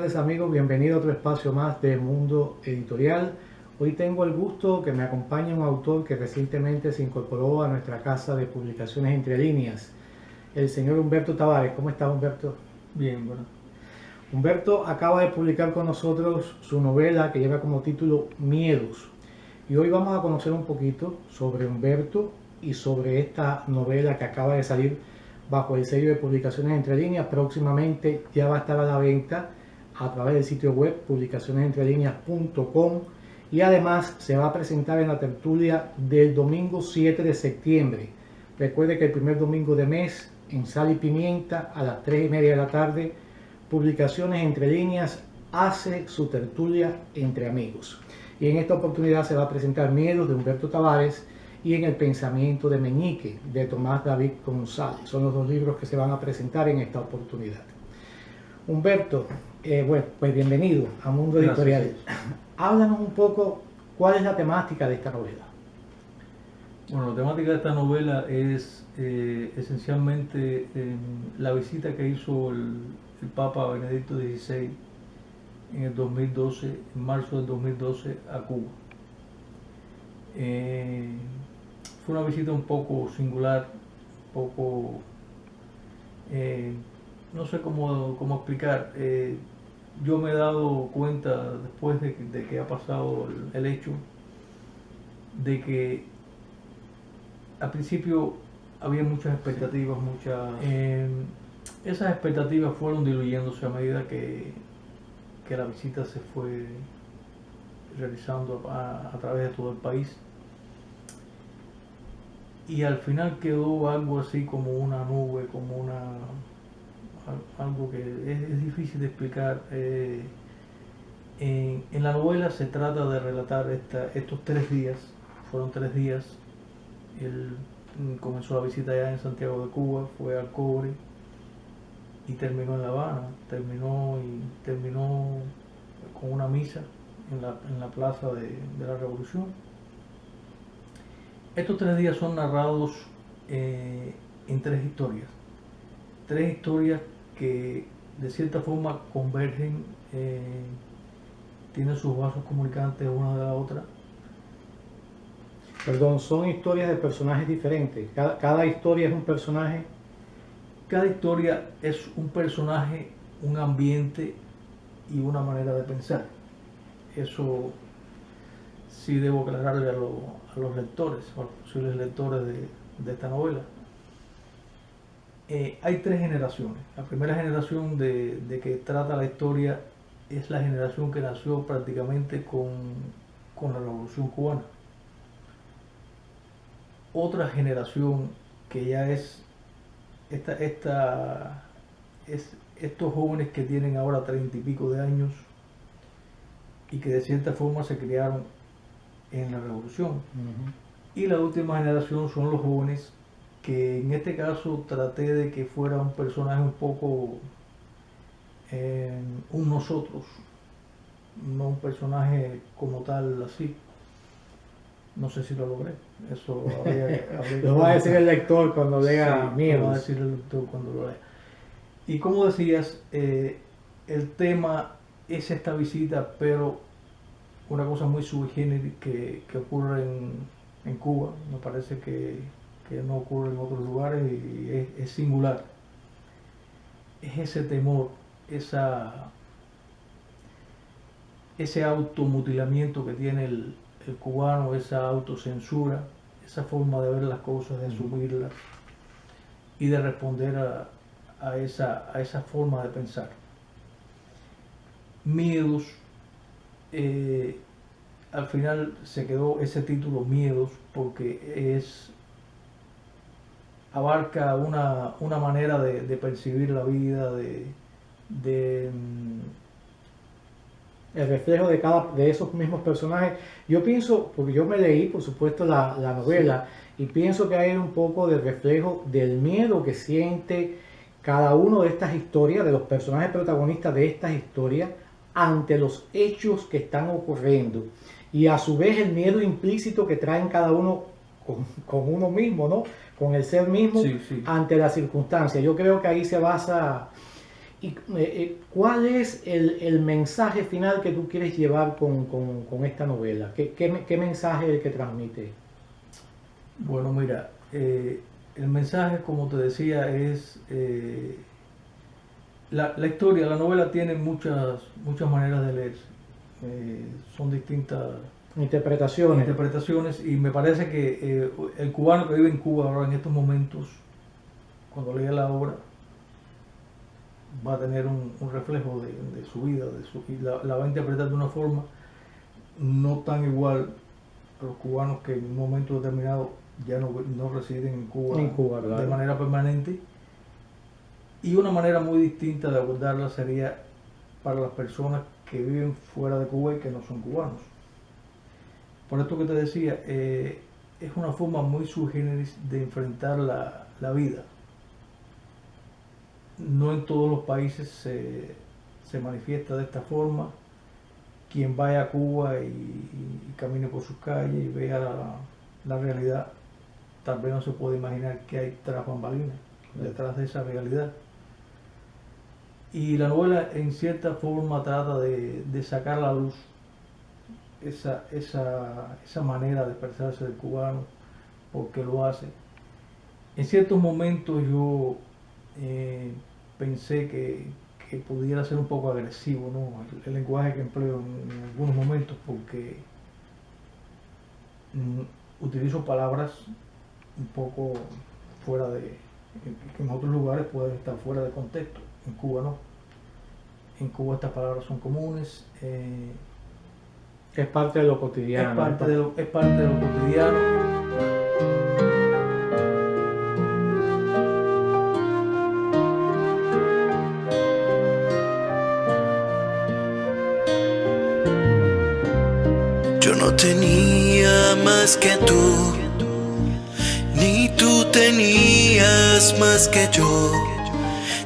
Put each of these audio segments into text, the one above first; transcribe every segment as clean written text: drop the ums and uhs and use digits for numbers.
tardes amigos, bienvenido a otro espacio más de Mundo Editorial. Hoy tengo el gusto que me acompañe un autor que recientemente se incorporó a nuestra casa de publicaciones Entre Líneas, el señor Humberto Tavares. ¿Cómo está, Humberto? Bien, bueno. Humberto acaba de publicar con nosotros su novela que lleva como título Miedos. Y hoy vamos a conocer un poquito sobre Humberto y sobre esta novela que acaba de salir bajo el sello de publicaciones Entre Líneas. Próximamente ya va a estar a la venta a través del sitio web publicacionesentrelineas.com y además se va a presentar en la tertulia del domingo 7 de septiembre. Recuerde que el primer domingo de mes en Sal y Pimienta a las 3:30 de la tarde, Publicaciones Entre Líneas hace su tertulia entre amigos. Y en esta oportunidad se va a presentar Miedos de Humberto Tavares y En el pensamiento de Meñique de Tomás David González. Son los dos libros que se van a presentar en esta oportunidad. Humberto, bueno, pues bienvenido a Mundo Editorial. Háblanos un poco cuál es la temática de esta novela. Bueno, la temática de esta novela es esencialmente la visita que hizo el Papa Benedicto XVI en el 2012, en marzo del 2012, a Cuba. Fue una visita un poco singular, un poco, no sé cómo explicar. Yo me he dado cuenta después de que ha pasado el hecho, de que al principio había muchas expectativas, esas expectativas fueron diluyéndose a medida que la visita se fue realizando a través de todo el país, y al final quedó algo así como una nube, algo que es difícil de explicar. En la novela se trata de relatar estos 3 días. Fueron 3 días. Él comenzó la visita allá en Santiago de Cuba, fue al Cobre y terminó en La Habana. Terminó con una misa en la plaza de la Revolución. Estos 3 días son narrados en 3 historias. 3 historias que de cierta forma convergen, tienen sus vasos comunicantes una de la otra. Perdón, son historias de personajes diferentes. Cada historia es un personaje. Cada historia es un personaje, un ambiente y una manera de pensar. Eso sí debo aclararle a los lectores, o a los posibles lectores de esta novela. Hay 3 generaciones. La primera generación de que trata la historia es la generación que nació prácticamente con la Revolución Cubana. Otra generación que ya es estos jóvenes que tienen ahora 30 y pico de años y que de cierta forma se criaron en la Revolución. Y la última generación son los jóvenes, que en este caso traté de que fuera un personaje un poco un nosotros, no un personaje como tal así. No sé si lo logré. Eso Lo va a decir el lector cuando lea Miedos. Lo va a decir el lector cuando lo lea. Y como decías, el tema es esta visita, pero una cosa muy sui generis que ocurre en Cuba. Me parece que no ocurre en otros lugares y es singular. Es ese temor, ese automutilamiento que tiene el cubano, esa autocensura, esa forma de ver las cosas, de asumirlas y de responder a esa forma de pensar. Miedos, al final se quedó ese título Miedos porque abarca una manera de percibir la vida, el reflejo de esos mismos personajes. Yo pienso, porque yo me leí por supuesto la novela, sí, y pienso que hay un poco de reflejo del miedo que siente cada uno de estas historias, de los personajes protagonistas de estas historias, ante los hechos que están ocurriendo, y a su vez el miedo implícito que traen cada uno con uno mismo, ¿no? Con el ser mismo, sí, ante las circunstancias. Yo creo que ahí se basa ¿Y cuál es el mensaje final que tú quieres llevar con esta novela? ¿Qué mensaje es el que transmite? Bueno, mira, el mensaje, como te decía, es la historia, la novela tiene muchas maneras de leerse. Son distintas interpretaciones, y me parece que el cubano que vive en Cuba ahora en estos momentos, cuando lea la obra, va a tener un reflejo de su vida, y la va a interpretar de una forma no tan igual a los cubanos que en un momento determinado ya no residen en Cuba, claro, de manera permanente. Y una manera muy distinta de abordarla sería para las personas que viven fuera de Cuba y que no son cubanos. Por esto que te decía, es una forma muy sui generis de enfrentar la vida. No en todos los países se manifiesta de esta forma. Quien vaya a Cuba y camine por sus calles y vea la realidad, tal vez no se puede imaginar que hay tras bambalinas, detrás de esa realidad. Y la novela en cierta forma trata de sacar a la luz esa manera de expresarse del cubano, porque lo hace. En ciertos momentos yo pensé que pudiera ser un poco agresivo, ¿no? El lenguaje que empleo en algunos momentos, porque utilizo palabras un poco fuera que en otros lugares pueden estar fuera de contexto. En Cuba no. En Cuba estas palabras son comunes. Es parte de lo cotidiano. Es parte de lo cotidiano. Yo no tenía más que tú, ni tú tenías más que yo.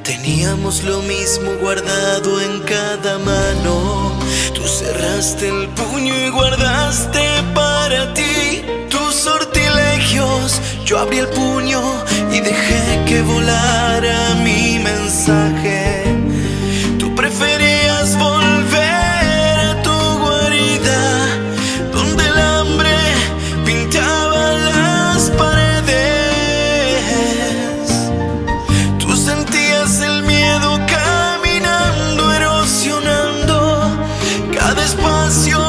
Teníamos lo mismo guardado en cada mano. Tú cerraste el puño y guardaste para ti tus sortilegios. Yo abrí el puño y dejé que volara mi mensaje. Tú preferías volver a tu guarida, donde el hambre pintaba las paredes. Tú sentías el miedo caminando, erosionando cada espacio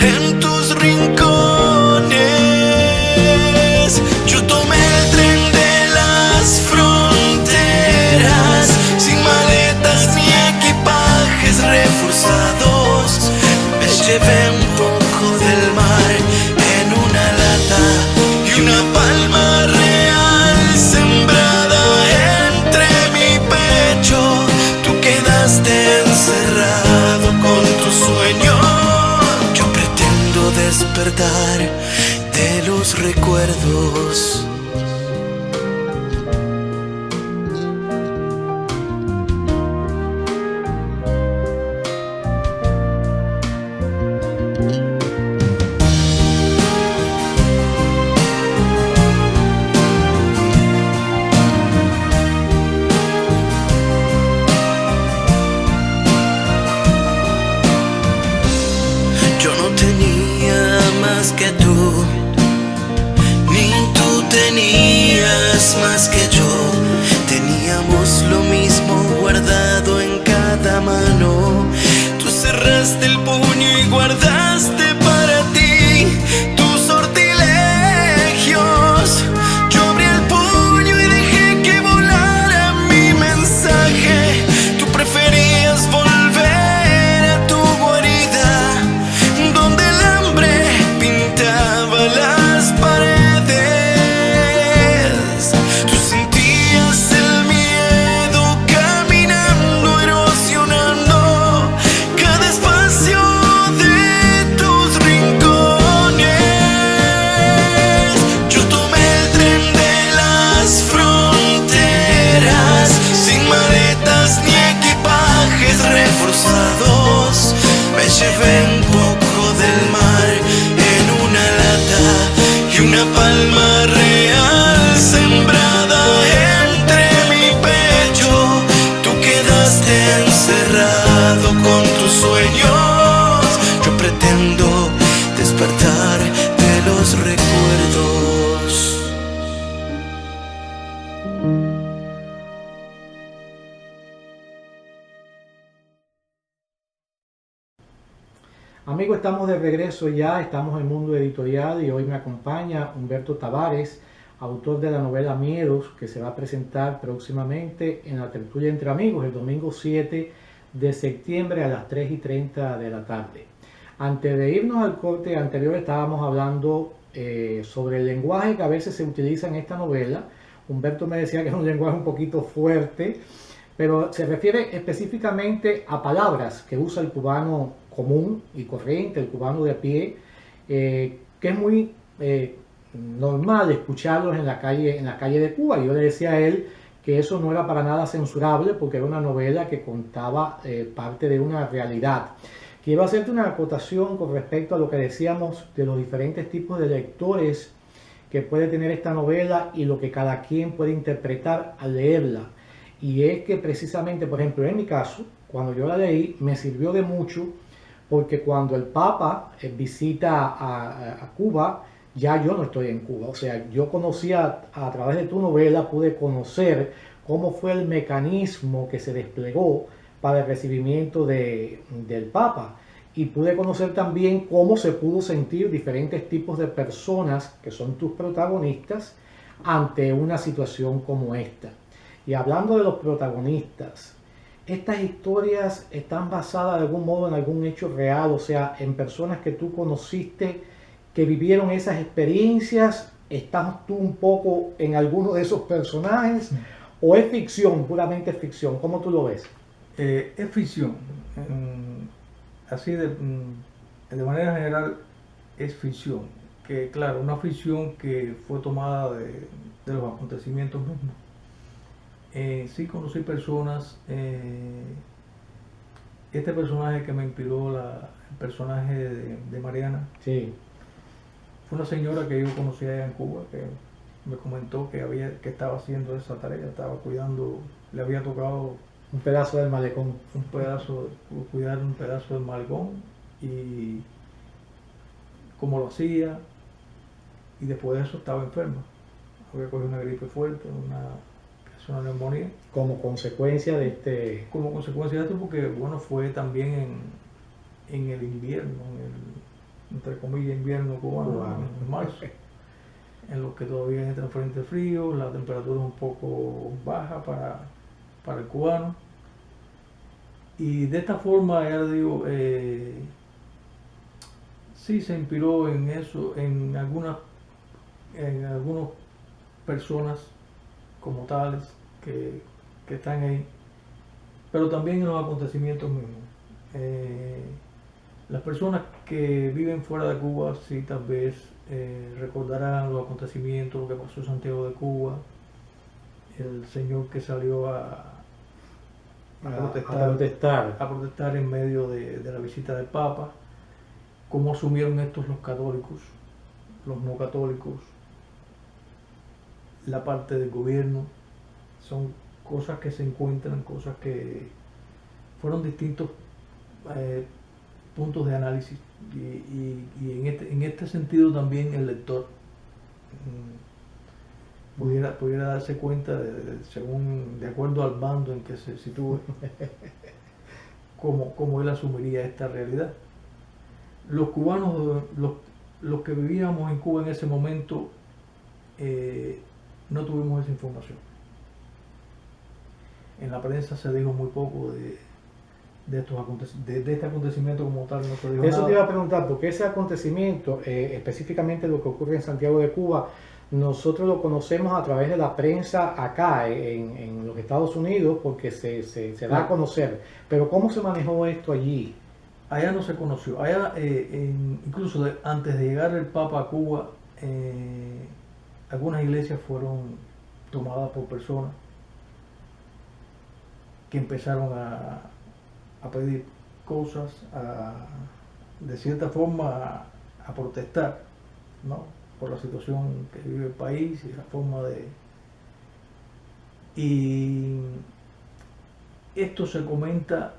en tus rincones. Yo tomé el tren de las fronteras, sin maletas ni equipajes reforzados. Me llevé un poco del mar en una lata y una palma real sembrada entre mi pecho. Tú quedaste encerrado con tu sueño. Yo pretendo despertar de los recuerdos. Yo no tenía más que tú, ni tú tenías más que yo. Teníamos lo mismo guardado en cada mano. Tú cerraste el puño y guardaste para ti tus sortilegios. Yo abrí el puño y dejé que volara mi mensaje. Tú preferías volver a tu guarida, donde el hambre pintaba las paredes. Tú sentías el miedo caminando, erosionando cada espacio de tus rincones. Yo tomé el tren de las fronteras, sin maletas ni equipajes reforzados. Me llevé un poco del mar en una lata y una palma real sembrada entre mi pecho. Tú quedaste Amigos, estamos de regreso ya, estamos en Mundo Editorial y hoy me acompaña Humberto Tavares, autor de la novela Miedos, que se va a presentar próximamente en la tertulia Entre Amigos el domingo 7 de septiembre a las 3:30 de la tarde. Antes de irnos al corte anterior estábamos hablando sobre el lenguaje que a veces se utiliza en esta novela. Humberto me decía que es un lenguaje un poquito fuerte, pero se refiere específicamente a palabras que usa el cubano común y corriente, el cubano de a pie, que es muy normal escucharlos en la calle de Cuba. Yo le decía a él que eso no era para nada censurable porque era una novela que contaba parte de una realidad. Quiero hacerte una acotación con respecto a lo que decíamos de los diferentes tipos de lectores que puede tener esta novela y lo que cada quien puede interpretar al leerla. Y es que precisamente, por ejemplo, en mi caso, cuando yo la leí, me sirvió de mucho porque cuando el Papa visita a Cuba, ya yo no estoy en Cuba. O sea, yo conocía a través de tu novela, pude conocer cómo fue el mecanismo que se desplegó para el recibimiento del Papa. Y pude conocer también cómo se pudo sentir diferentes tipos de personas que son tus protagonistas ante una situación como esta. Y hablando de los protagonistas, estas historias están basadas de algún modo en algún hecho real, o sea, en personas que tú conociste, que vivieron esas experiencias. ¿Estás tú un poco en alguno de esos personajes? ¿O es ficción, puramente ficción? ¿Cómo tú lo ves? Es ficción. Así de manera general es ficción. Que claro, una ficción que fue tomada de los acontecimientos mismos. Sí conocí personas, este personaje que me inspiró, el personaje de Mariana, Sí. fue una señora que yo conocí allá en Cuba, que me comentó que estaba haciendo esa tarea, estaba cuidando, le había tocado Un pedazo del malecón. cuidar un pedazo del malecón y cómo lo hacía, y después de eso estaba enferma, había cogido una gripe fuerte, una neumonía. Como consecuencia de este... Como consecuencia de esto, porque bueno, fue también en el invierno, entre comillas, invierno cubano, en marzo, en lo que todavía entra frente frío, la temperatura es un poco baja para el cubano. Y de esta forma, ya digo, sí se inspiró en eso, en algunas personas como tales que están ahí, pero también en los acontecimientos mismos. Las personas que viven fuera de Cuba sí tal vez recordarán los acontecimientos, lo que pasó en Santiago de Cuba, el señor que salió a protestar en medio de la visita del Papa, cómo asumieron estos los católicos, los no católicos, la parte del gobierno. Son cosas que se encuentran, cosas que fueron distintos puntos de análisis, y en este sentido también el lector pudiera darse cuenta de acuerdo al bando en que se sitúe, cómo él asumiría esta realidad. Los cubanos, los que vivíamos en Cuba en ese momento, no tuvimos esa información. En la prensa se dijo muy poco de este acontecimiento como tal, no se dijo Eso nada. te iba a preguntar, porque ese acontecimiento, específicamente lo que ocurre en Santiago de Cuba, nosotros lo conocemos a través de la prensa acá en los Estados Unidos, porque se da a conocer. Pero ¿cómo se manejó esto allí? Allá no se conoció. Allá, incluso antes de llegar el Papa a Cuba, algunas iglesias fueron tomadas por personas que empezaron a pedir cosas, de cierta forma a protestar, ¿no?, por la situación que vive el país y la forma de... Y esto se comenta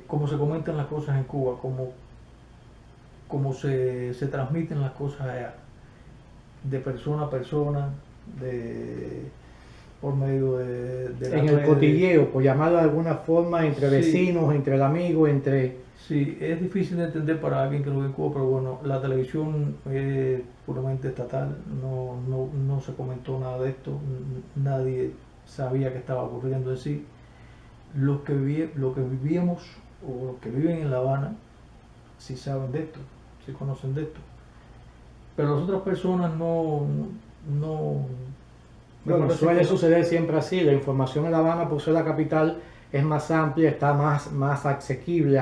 como se comentan las cosas en Cuba, como se transmiten las cosas allá, de persona a persona, por medio de En el cotilleo, por llamarlo de alguna forma, entre Sí. vecinos, entre el amigo, entre... Sí, es difícil de entender para alguien que lo ve en Cuba, pero bueno, la televisión es puramente estatal, no se comentó nada de esto, nadie sabía que estaba ocurriendo en sí. Los que vivíamos o los que viven en La Habana sí saben de esto, sí conocen de esto, pero las otras personas no me Bueno, parece suele que- suceder siempre así. La información en La Habana, por ser la capital, es más amplia, está más asequible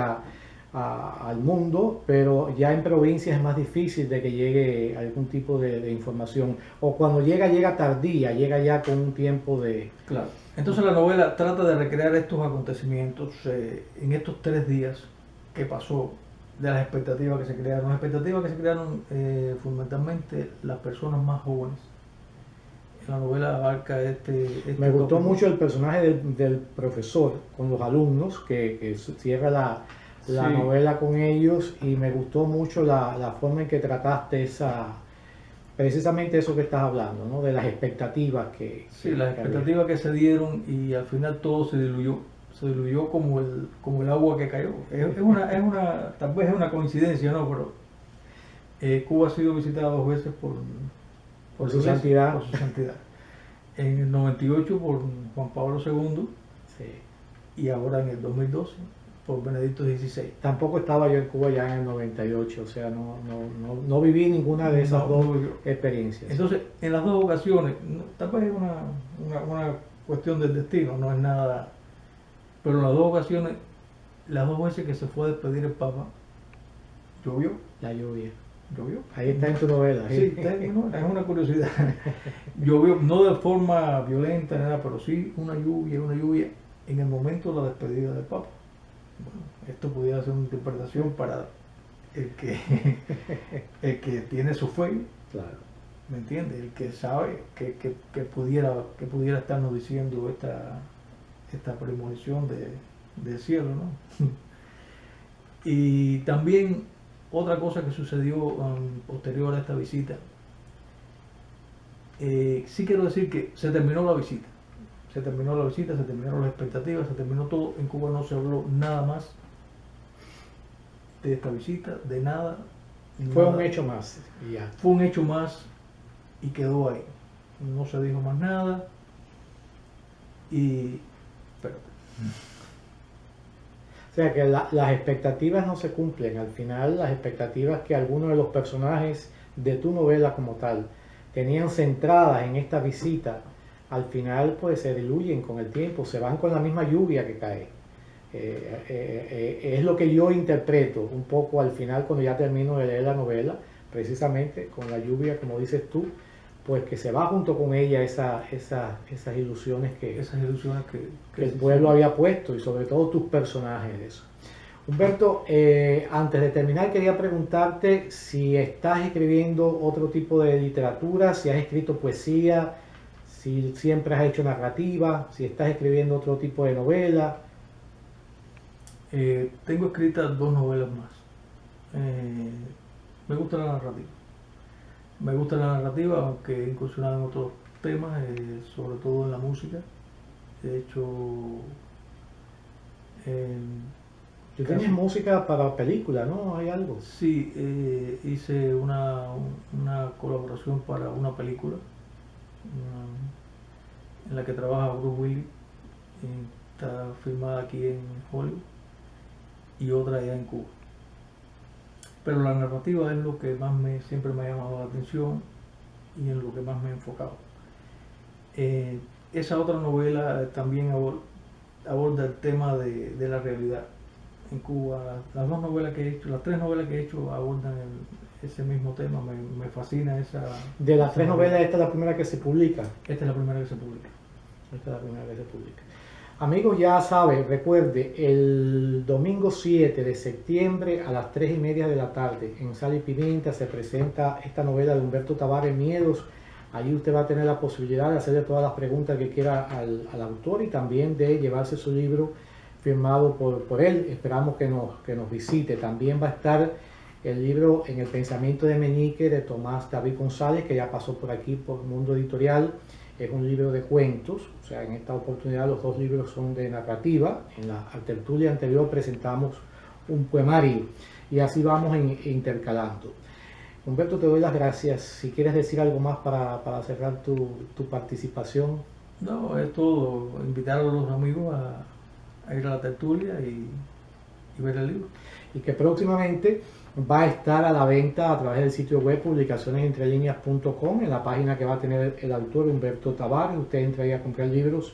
al mundo, pero ya en provincias es más difícil de que llegue algún tipo de información. O cuando llega, llega tardía, llega ya con un tiempo de... Claro. Entonces la novela trata de recrear estos acontecimientos en estos 3 días que pasó, de las expectativas que se crearon. Las expectativas que se crearon fundamentalmente las personas más jóvenes. La novela abarca este Me gustó tópico. mucho el personaje del profesor con los alumnos, que cierra la Sí. novela con ellos, y me gustó mucho la forma en que trataste precisamente eso que estás hablando, ¿no? De las expectativas Sí, las que había. expectativas que se dieron y al final todo se diluyó como el agua que cayó. Tal vez es una coincidencia, ¿no? Pero Cuba ha sido visitada 2 veces Por su la iglesia, santidad. por su santidad. En el 98 por Juan Pablo II Sí. y ahora en el 2012 por Benedicto XVI. Tampoco estaba yo en Cuba ya en el 98, o sea, no viví ninguna de esas No, dos no vivió. experiencias. Entonces, en las 2 ocasiones, tal vez es una cuestión del destino, no es nada, pero en las 2 ocasiones, las 2 veces que se fue a despedir el Papa, llovió. La lluvia. Ahí está en tu novela. Sí, es una curiosidad. Llovió, no de forma violenta, nada, pero sí una lluvia en el momento de la despedida del Papa. Bueno, esto pudiera ser una interpretación para el el que tiene su fe, Claro. ¿me entiendes? El que sabe que pudiera estarnos diciendo esta premonición del cielo, ¿no? Y también otra cosa que sucedió posterior a esta visita, sí quiero decir que se terminó la visita, se terminaron las expectativas, se terminó todo. En Cuba no se habló nada más de esta visita, de nada. Fue nada. un hecho más. Y ya. Fue un hecho más y quedó ahí. No se dijo más nada. Y espérate. O sea que las expectativas no se cumplen. Al final, las expectativas que algunos de los personajes de tu novela como tal tenían centradas en esta visita, al final pues se diluyen con el tiempo, se van con la misma lluvia que cae. Es lo que yo interpreto un poco al final cuando ya termino de leer la novela, precisamente con la lluvia, como dices tú, pues que se va junto con ella esas ilusiones que el pueblo había puesto, y sobre todo tus personajes de eso. Humberto, antes de terminar quería preguntarte si estás escribiendo otro tipo de literatura, si has escrito poesía, si siempre has hecho narrativa, si estás escribiendo otro tipo de novela. Tengo escritas 2 novelas más. Me gusta la narrativa. Aunque he incursionado en otros temas, sobre todo en la música. De hecho, Tú tienes música para película, ¿no? ¿Hay algo? sí, hice una colaboración para una película en la que trabaja Bruce Willis. Está filmada aquí en Hollywood y otra allá en Cuba. Pero la narrativa es lo que más siempre me ha llamado la atención y en lo que más me he enfocado. Esa otra novela también aborda el tema de la realidad en Cuba. Las 2 novelas que he hecho, las 3 novelas que he hecho abordan ese mismo tema. Me fascina esa. De las 3 novela. novelas, esta es la primera que se publica. Esta es la primera que se publica. Esta es la primera que se publica. Amigos, ya saben, recuerde, el domingo 7 de septiembre a las 3:30 de la tarde en Sal y Pimienta se presenta esta novela de Humberto Tavares, Miedos. Ahí usted va a tener la posibilidad de hacerle todas las preguntas que quiera al autor y también de llevarse su libro firmado por él. Esperamos que nos visite. También va a estar el libro En el pensamiento de Meñique de Tomás David González, que ya pasó por aquí por Mundo Editorial. Es un libro de cuentos, o sea, en esta oportunidad los 2 libros son de narrativa. En la tertulia anterior presentamos un poemario, y así vamos intercalando. Humberto, te doy las gracias. Si quieres decir algo más para cerrar tu participación. No, es todo. Invitar a los amigos a ir a la tertulia y ver el libro. Y que próximamente va a estar a la venta a través del sitio web publicacionesentrelineas.com, en la página que va a tener el autor Humberto Tavares. Usted entra ahí a comprar libros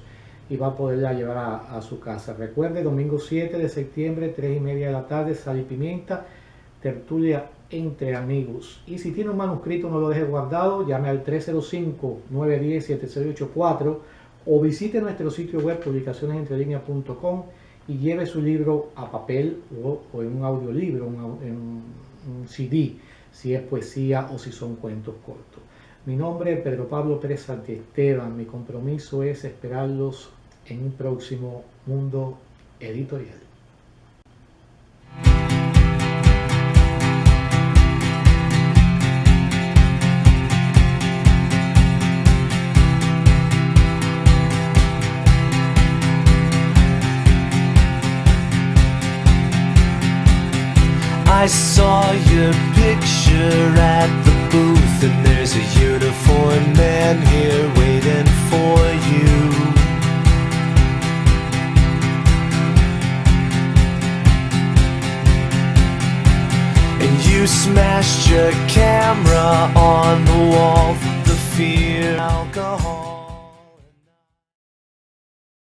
y va a poderla llevar a su casa. Recuerde, domingo 7 de septiembre, 3:30 de la tarde, Sal y Pimienta, tertulia entre amigos. Y si tiene un manuscrito, no lo deje guardado, llame al 305-910-7684 o visite nuestro sitio web publicacionesentrelineas.com y lleve su libro a papel o en un audiolibro, en un CD, si es poesía o si son cuentos cortos. Mi nombre es Pedro Pablo Pérez Santiesteban. Mi compromiso es esperarlos en un próximo Mundo Editorial. I saw your picture at the booth, and there's a uniformed man here waiting for you. And you smashed your camera on the wall, the fear, alcohol.